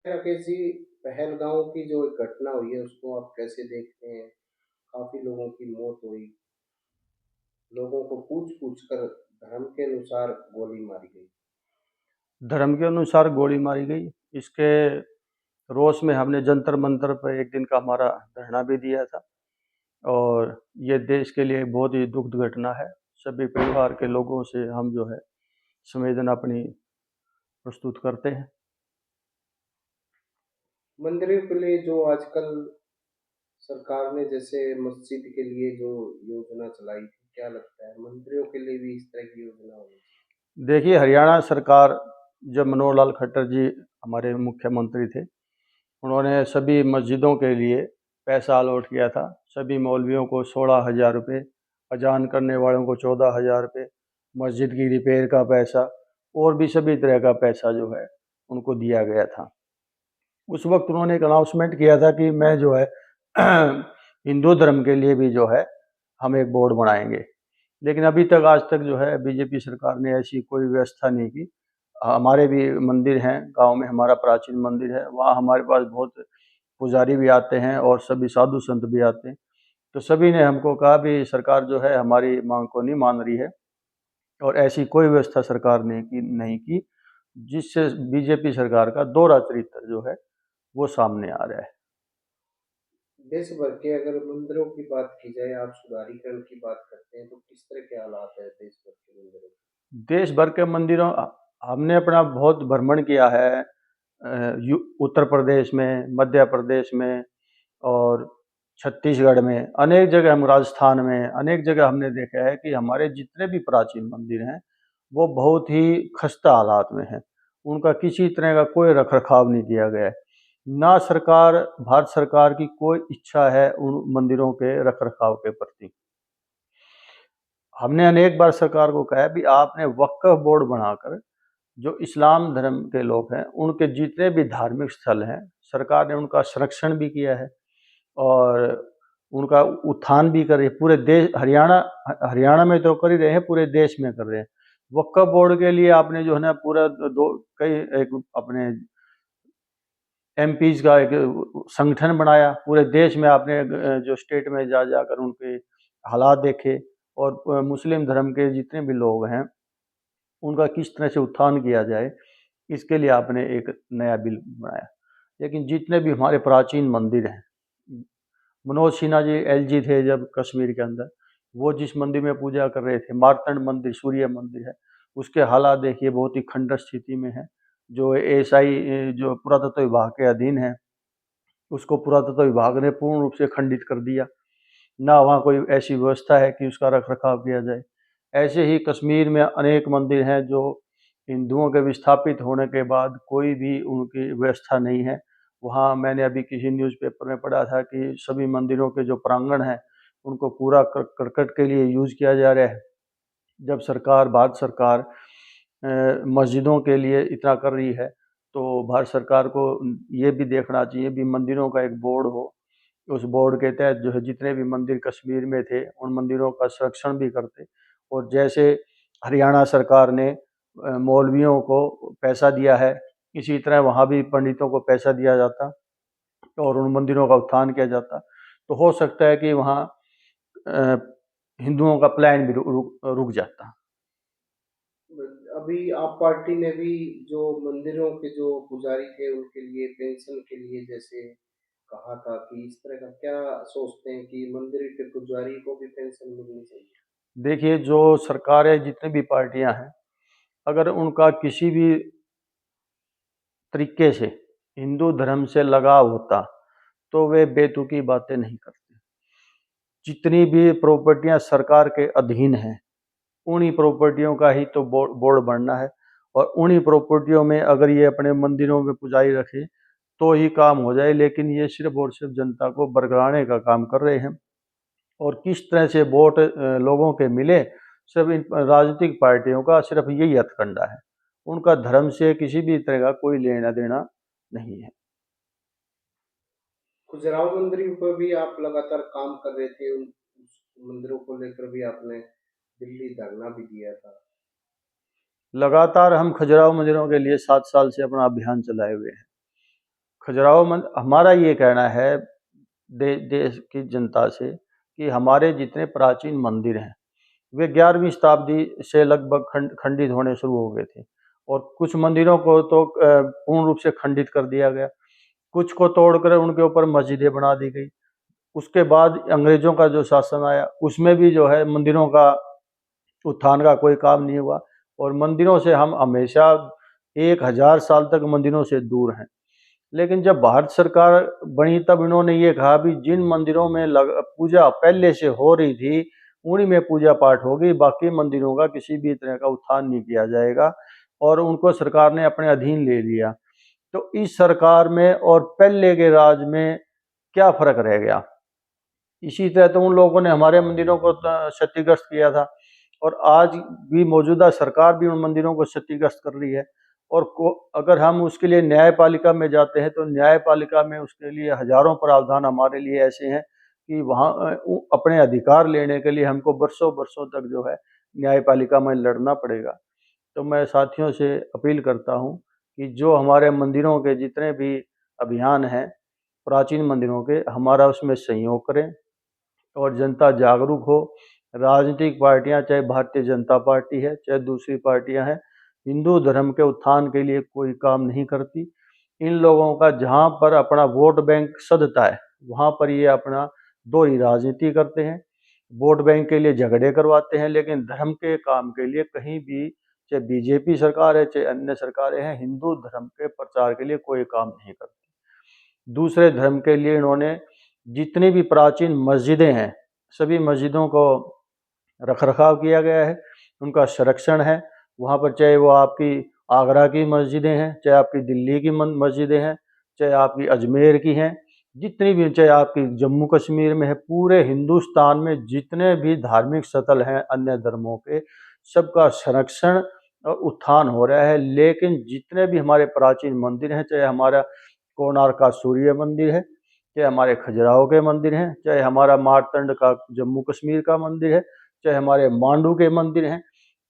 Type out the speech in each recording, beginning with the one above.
राकेश जी, पहलगांव की जो एक घटना हुई है उसको आप कैसे देखते हैं? काफी लोगों की मौत हुई, लोगों को पूछ पूछ कर धर्म के अनुसार गोली मारी गई। धर्म के अनुसार गोली मारी गई। इसके रोष में हमने जंतर मंतर पर एक दिन का हमारा धरना भी दिया था। और ये देश के लिए बहुत ही दुखद घटना है। सभी परिवार के लोगों से हम जो है संवेदना अपनी प्रस्तुत करते हैं। मंदिरों के लिए जो आजकल सरकार ने जैसे मस्जिद के लिए जो योजना चलाई थी, क्या लगता है मंदिरों के लिए भी इस तरह की योजना होनी चाहिए? देखिए, हरियाणा सरकार, जब मनोहर लाल खट्टर जी हमारे मुख्यमंत्री थे, उन्होंने सभी मस्जिदों के लिए पैसा अलॉट किया था। सभी मौलवियों को 16,000 रुपये, अजान करने वालों को 14,000 रुपये, मस्जिद की रिपेयर का पैसा और भी सभी तरह का पैसा जो है उनको दिया गया था। उस वक्त उन्होंने एक अनाउंसमेंट किया था कि मैं जो है हिंदू धर्म के लिए भी जो है हम एक बोर्ड बनाएंगे। लेकिन अभी तक, आज तक जो है बीजेपी सरकार ने ऐसी कोई व्यवस्था नहीं की। हमारे भी मंदिर हैं, गांव में हमारा प्राचीन मंदिर है, वहाँ हमारे पास बहुत पुजारी भी आते हैं और सभी साधु संत भी आते हैं। तो सभी ने हमको कहा भी सरकार जो है हमारी मांग को नहीं मान रही है, और ऐसी कोई व्यवस्था सरकार ने की नहीं की, जिससे बीजेपी सरकार का दोहरा चरित्र जो है वो सामने आ रहा है। देश भर के अगर मंदिरों की बात की जाए, आप सुधारीकरण की बात करते हैं तो किस तरह के हालात है देश भर के मंदिरों के? देश भर के मंदिरों, हमने अपना बहुत भ्रमण किया है। उत्तर प्रदेश में, मध्य प्रदेश में और छत्तीसगढ़ में, अनेक जगह, हम राजस्थान में अनेक जगह हमने देखा है कि हमारे जितने भी प्राचीन मंदिर हैं वो बहुत ही खस्ता हालात में हैं। उनका किसी तरह का कोई रख रखाव नहीं किया गया है। ना सरकार, भारत सरकार की कोई इच्छा है उन मंदिरों के रख रखाव के प्रति। हमने अनेक बार सरकार को कहा है भी आपने वक्फ बोर्ड बनाकर जो इस्लाम धर्म के लोग हैं उनके जितने भी धार्मिक स्थल हैं, सरकार ने उनका संरक्षण भी किया है और उनका उत्थान भी कर रही है। पूरे देश, हरियाणा हरियाणा में तो कर ही रहे हैं, पूरे देश में कर रहे हैं। वक्फ बोर्ड के लिए आपने जो है ना पूरा दो कई एक अपने एमपीज का एक संगठन बनाया। पूरे देश में आपने जो स्टेट में जा जाकर उनके हालात देखे, और मुस्लिम धर्म के जितने भी लोग हैं उनका किस तरह से उत्थान किया जाए, इसके लिए आपने एक नया बिल बनाया। लेकिन जितने भी हमारे प्राचीन मंदिर हैं, मनोज सिन्हा जी एलजी थे जब कश्मीर के अंदर, वो जिस मंदिर में पूजा कर रहे थे, मार्तंड मंदिर, सूर्य मंदिर है, उसके हालात देखिए बहुत ही खंडर स्थिति में है। जो एएसआई जो पुरातत्व विभाग के अधीन है, उसको पुरातत्व विभाग ने पूर्ण रूप से खंडित कर दिया। ना वहाँ कोई ऐसी व्यवस्था है कि उसका रख रखाव किया जाए। ऐसे ही कश्मीर में अनेक मंदिर हैं जो हिंदुओं के विस्थापित होने के बाद कोई भी उनकी व्यवस्था नहीं है। वहाँ मैंने अभी किसी न्यूज़पेपर में पढ़ा था कि सभी मंदिरों के जो प्रांगण हैं उनको पूरा करकट के लिए यूज़ किया जा रहा है। जब सरकार, भारत सरकार मस्जिदों के लिए इतना कर रही है, तो भारत सरकार को ये भी देखना चाहिए भी मंदिरों का एक बोर्ड हो। उस बोर्ड के तहत जो है जितने भी मंदिर कश्मीर में थे उन मंदिरों का संरक्षण भी करते। और जैसे हरियाणा सरकार ने मौलवियों को पैसा दिया है, इसी तरह वहाँ भी पंडितों को पैसा दिया जाता और उन मंदिरों का उत्थान किया जाता, तो हो सकता है कि वहाँ अ, हिंदुओं का प्लान भी रुक जाता। अभी आप पार्टी ने भी जो मंदिरों के जो पुजारी थे उनके लिए पेंशन के लिए जैसे कहा था, कि इस तरह का क्या सोचते हैं कि मंदिर के पुजारी को भी पेंशन मिलनी चाहिए? देखिए, जो सरकारें, जितने भी पार्टियां हैं, अगर उनका किसी भी तरीके से हिंदू धर्म से लगाव होता तो वे बेतुकी बातें नहीं करते। जितनी भी प्रॉपर्टियां सरकार के अधीन हैं उन्हीं प्रॉपर्टियों का ही तो बोर्ड बनना है, और उन्हीं प्रॉपर्टियों में अगर ये अपने मंदिरों में पुजारी रखे तो ही काम हो जाए। लेकिन ये सिर्फ और सिर्फ जनता को बरगलाने का काम कर रहे हैं। और किस तरह से वोट लोगों के मिले, सिर्फ इन राजनीतिक पार्टियों का सिर्फ यही हथकंडा है। उनका धर्म से किसी भी तरह का कोई लेना देना नहीं है। खजुराहो मंदिर पर भी आप लगातार काम कर रहे थे, उस मंदिरों को लेकर भी आपने दिल्ली धरना भी दिया था। लगातार हम खजुराहो मंदिरों के लिए 7 साल से अपना अभियान चलाए हुए हैं। खजुराहो हमारा ये कहना है देश की जनता से कि हमारे जितने प्राचीन मंदिर हैं वे 11वीं शताब्दी से लगभग खंडित होने शुरू हो गए थे, और कुछ मंदिरों को तो पूर्ण रूप से खंडित कर दिया गया, कुछ को तोड़कर उनके ऊपर मस्जिदें बना दी गई। उसके बाद अंग्रेजों का जो शासन आया उसमें भी जो है मंदिरों का उत्थान का कोई काम नहीं हुआ, और मंदिरों से हम हमेशा 1000 साल तक मंदिरों से दूर हैं। लेकिन जब भारत सरकार बनी तब इन्होंने ये कहा भी जिन मंदिरों में पूजा पहले से हो रही थी उन्हीं में पूजा पाठ होगी, बाकी मंदिरों का किसी भी तरह का उत्थान नहीं किया जाएगा, और उनको सरकार ने अपने अधीन ले लिया। तो इस सरकार में और पहले के राज में क्या फर्क रह गया? इसी तरह तो उन लोगों ने हमारे मंदिरों को क्षतिग्रस्त किया था, और आज भी मौजूदा सरकार भी उन मंदिरों को क्षतिग्रस्त कर रही है। और अगर हम उसके लिए न्यायपालिका में जाते हैं तो न्यायपालिका में उसके लिए हजारों प्रावधान हमारे लिए ऐसे हैं कि वहाँ अपने अधिकार लेने के लिए हमको बरसों बरसों तक जो है न्यायपालिका में लड़ना पड़ेगा। तो मैं साथियों से अपील करता हूँ कि जो हमारे मंदिरों के जितने भी अभियान हैं प्राचीन मंदिरों के, हमारा उसमें सहयोग करें और जनता जागरूक हो। राजनीतिक पार्टियां, चाहे भारतीय जनता पार्टी है चाहे दूसरी पार्टियां हैं, हिंदू धर्म के उत्थान के लिए कोई काम नहीं करती। इन लोगों का जहां पर अपना वोट बैंक सधता है वहां पर ये अपना दोहरी राजनीति करते हैं, वोट बैंक के लिए झगड़े करवाते हैं, लेकिन धर्म के काम के लिए कहीं भी, चाहे बीजेपी सरकार है चाहे अन्य सरकारें हैं, हिंदू धर्म के प्रचार के लिए कोई काम नहीं करती। दूसरे धर्म के लिए इन्होंने जितनी भी प्राचीन मस्जिदें हैं सभी मस्जिदों को रख रखाव किया गया है, उनका संरक्षण है। वहाँ पर चाहे वो आपकी आगरा की मस्जिदें हैं, चाहे आपकी दिल्ली की मस्जिदें हैं, चाहे आपकी अजमेर की हैं, जितनी भी, चाहे आपकी जम्मू कश्मीर में है, पूरे हिंदुस्तान में जितने भी धार्मिक स्थल हैं अन्य धर्मों के, सबका संरक्षण और उत्थान हो रहा है। लेकिन जितने भी हमारे प्राचीन मंदिर हैं, चाहे हमारा कोणार्क का सूर्य मंदिर है, चाहे हमारे खजुराहो के मंदिर हैं, चाहे हमारा मारतंड का जम्मू कश्मीर का मंदिर है, चाहे हमारे मांडू के मंदिर हैं,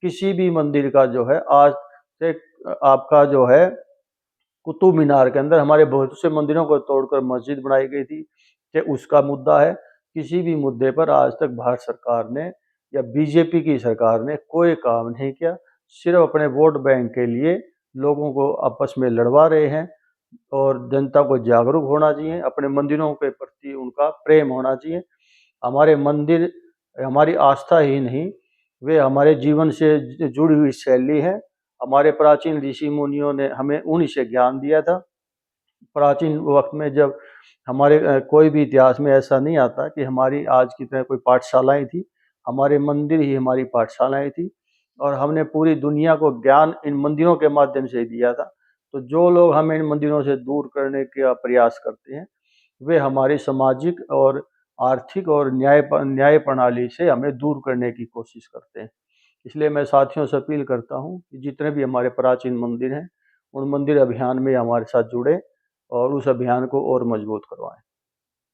किसी भी मंदिर का जो है आज से आपका जो है कुतुब मीनार के अंदर हमारे बहुत से मंदिरों को तोड़कर मस्जिद बनाई गई थी, चाहे उसका मुद्दा है। किसी भी मुद्दे पर आज तक भारत सरकार ने या बीजेपी की सरकार ने कोई काम नहीं किया, सिर्फ अपने वोट बैंक के लिए लोगों को आपस में लड़वा रहे हैं। और जनता को जागरूक होना चाहिए, अपने मंदिरों के प्रति उनका प्रेम होना चाहिए। हमारे मंदिर हमारी आस्था ही नहीं, वे हमारे जीवन से जुड़ी हुई शैली है। हमारे प्राचीन ऋषि मुनियों ने हमें उन्हीं से ज्ञान दिया था। प्राचीन वक्त में जब हमारे कोई भी इतिहास में ऐसा नहीं आता कि हमारी आज की तरह कोई पाठशालाएं थी, हमारे मंदिर ही हमारी पाठशालाएं थी, और हमने पूरी दुनिया को ज्ञान इन मंदिरों के माध्यम से दिया था। तो जो लोग हमें इन मंदिरों से दूर करने का प्रयास करते हैं वे हमारी सामाजिक और आर्थिक और न्याय प्रणाली से हमें दूर करने की कोशिश करते हैं। इसलिए मैं साथियों से अपील करता हूँ कि जितने भी हमारे प्राचीन मंदिर हैं उन मंदिर अभियान में हमारे साथ जुड़े और उस अभियान को और मजबूत करवाएं।